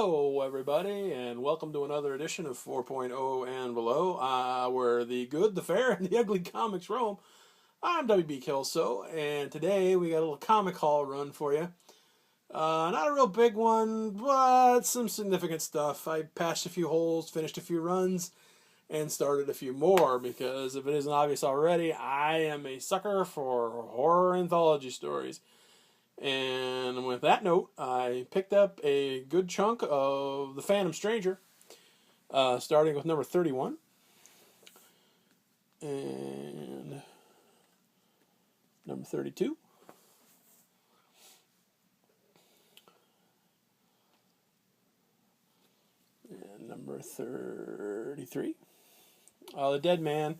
Hello, everybody, and welcome to another edition of 4.0 and Below, where the good, the fair, and the ugly comics roam. I'm WB Kelso, and today we got a little comic haul run for you. Not a real big one, but some significant stuff. I patched a few holes, finished a few runs, and started a few more, because if it isn't obvious already, I am a sucker for horror anthology stories. And with that note, I picked up a good chunk of The Phantom Stranger, starting with number 31. And number 32. And number 33. The Dead Man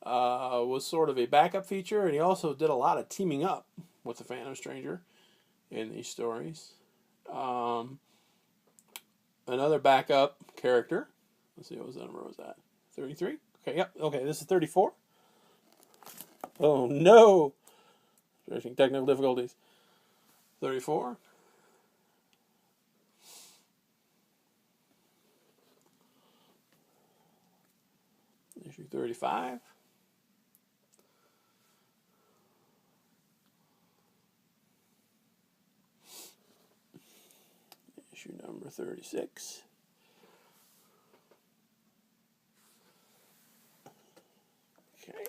was sort of a backup feature, and he also did a lot of teaming up with the Phantom Stranger in these stories. Another backup character. Let's see, what was the number was that? 33? Okay, yep. Okay, this is 34. Oh no! Facing technical difficulties. 34. Issue 35. Issue number 36. Okay.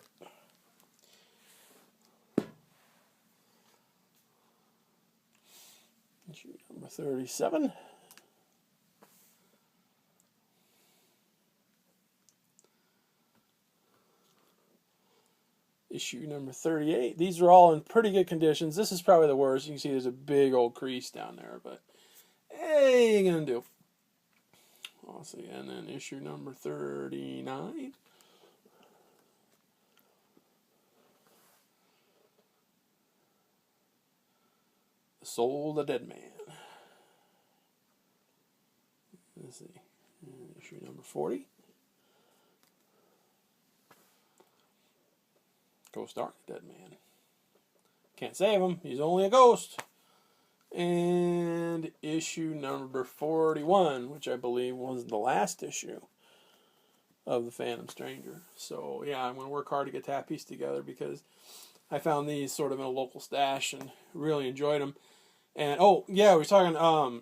Issue number 37. Issue number 38. These are all in pretty good conditions. This is probably the worst. You can see there's a big old crease down there, but hey, you gonna do? I'll see. And then issue number 39. The Soul of the Dead Man. Let's see. Issue number 40. Ghost Dark, Dead Man. Can't save him. He's only a ghost. And issue number 41, which I believe was the last issue of The Phantom Stranger. So, yeah, I'm going to work hard to get that piece together, because I found these sort of in a local stash and really enjoyed them. And, oh, yeah, we're talking,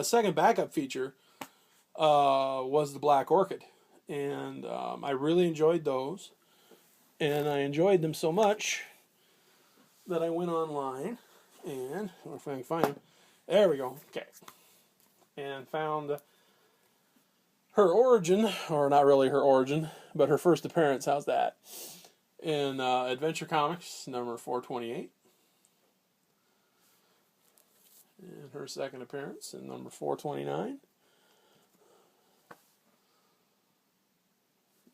second backup feature was the Black Orchid. And I really enjoyed those. And I enjoyed them so much that I went online and, if I can find them, there we go, okay, and found her origin, or not really her origin, but her first appearance, how's that, in Adventure Comics number 428, and her second appearance in number 429,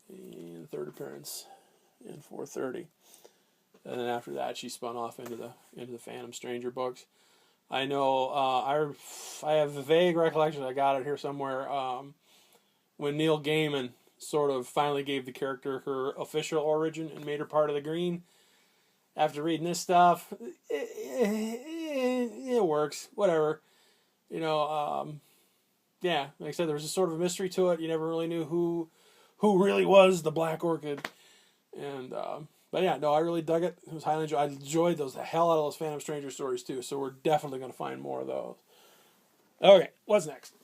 and third appearance in 430. And then after that, she spun off into the Phantom Stranger books. I know I have a vague recollection. I got it here somewhere. When Neil Gaiman sort of finally gave the character her official origin and made her part of the Green. After reading this stuff, it works. Whatever, yeah. Like I said, there was a sort of a mystery to it. You never really knew who really was the Black Orchid, and. But yeah, no, I really dug it. It was highly enjoyed. I enjoyed the hell out of those Phantom Stranger stories too. So we're definitely going to find more of those. Okay, what's next?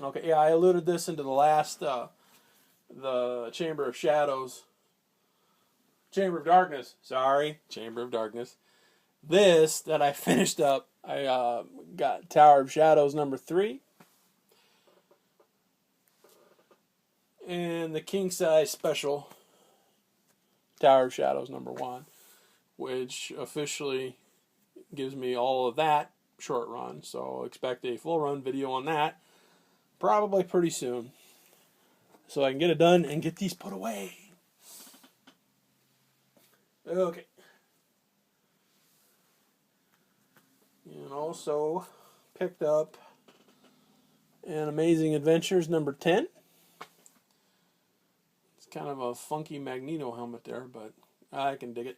Okay, yeah, I alluded this into the last, the Chamber of Shadows. Chamber of Darkness. Sorry, Chamber of Darkness. This that I finished up, I got Tower of Shadows number 3. And the king size special, Tower of Shadows number 1, which officially gives me all of that short run. So expect a full run video on that probably pretty soon, so I can get it done and get these put away. Okay. And also picked up an Amazing Adventures number 10. Kind of a funky Magneto helmet there, but I can dig it.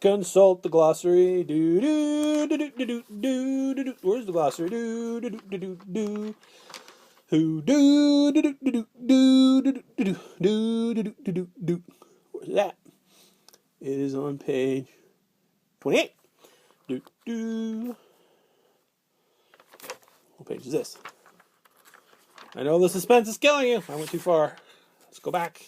Consult the glossary. Where's the glossary? Where's that? It is on page 28. What page is this? I know the suspense is killing you. I went too far. Let's go back.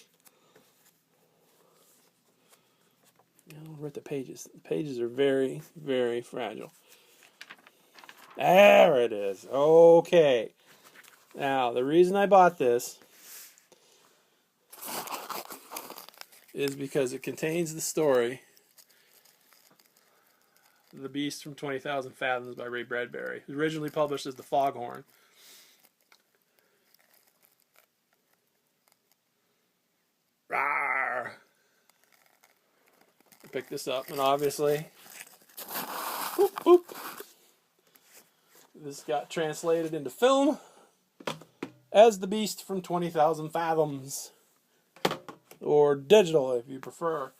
I'll read the pages. The pages are very, very fragile. There it is. Okay. Now, the reason I bought this is because it contains the story The Beast from 20,000 Fathoms by Ray Bradbury. It was originally published as The Foghorn. Rawr. I picked this up, and obviously, this got translated into film as The Beast from 20,000 Fathoms, or digital if you prefer,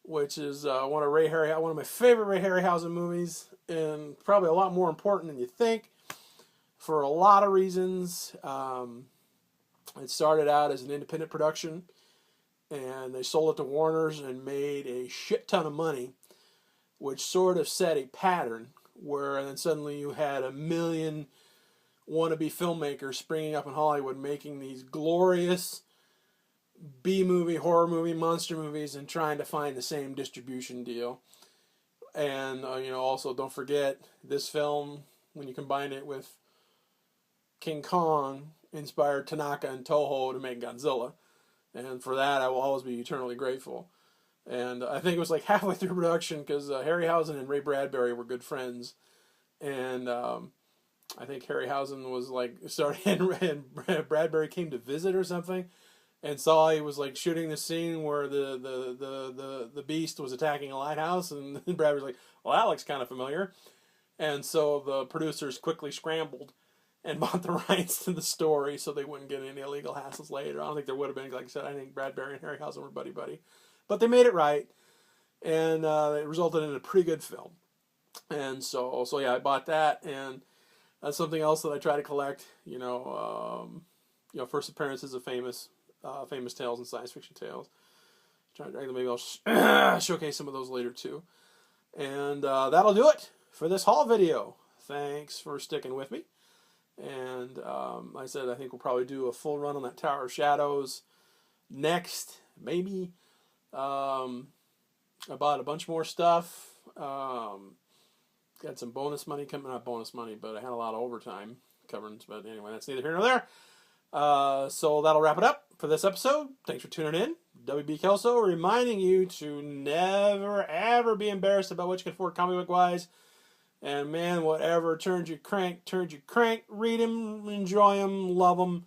which is one of my favorite Ray Harryhausen movies, and probably a lot more important than you think for a lot of reasons. It started out as an independent production, and they sold it to Warner's and made a shit ton of money, which sort of set a pattern where then suddenly you had a million wannabe filmmakers springing up in Hollywood making these glorious B-movie, horror movie, monster movies and trying to find the same distribution deal. And, also don't forget this film, when you combine it with King Kong, inspired Tanaka and Toho to make Godzilla. And for that, I will always be eternally grateful. And I think it was like halfway through production because Harryhausen and Ray Bradbury were good friends. And I think Harryhausen was like starting, and Bradbury came to visit or something, and saw he was like shooting the scene where the beast was attacking a lighthouse, and Bradbury's like, well, that looks kind of familiar. And so the producers quickly scrambled and bought the rights to the story so they wouldn't get any illegal hassles later. I don't think there would have been, like I said, I think Bradbury and Harryhausen were buddy-buddy. But they made it right, and it resulted in a pretty good film. And so yeah, I bought that, and that's something else that I try to collect. First appearances of famous tales and science fiction tales. Maybe I'll showcase some of those later too. And that'll do it for this haul video. Thanks for sticking with me. And like I said, I think we'll probably do a full run on that Tower of Shadows next. Maybe I bought a bunch more stuff. Got some bonus money coming. Not bonus money, but I had a lot of overtime covering. But anyway, that's neither here nor there. So that'll wrap it up for this episode. Thanks for tuning in. WB Kelso reminding you to never, ever be embarrassed about what you can afford comic book-wise. And man, whatever turns you crank. Read them, enjoy them, love them.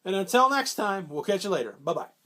And until next time, we'll catch you later. Bye-bye.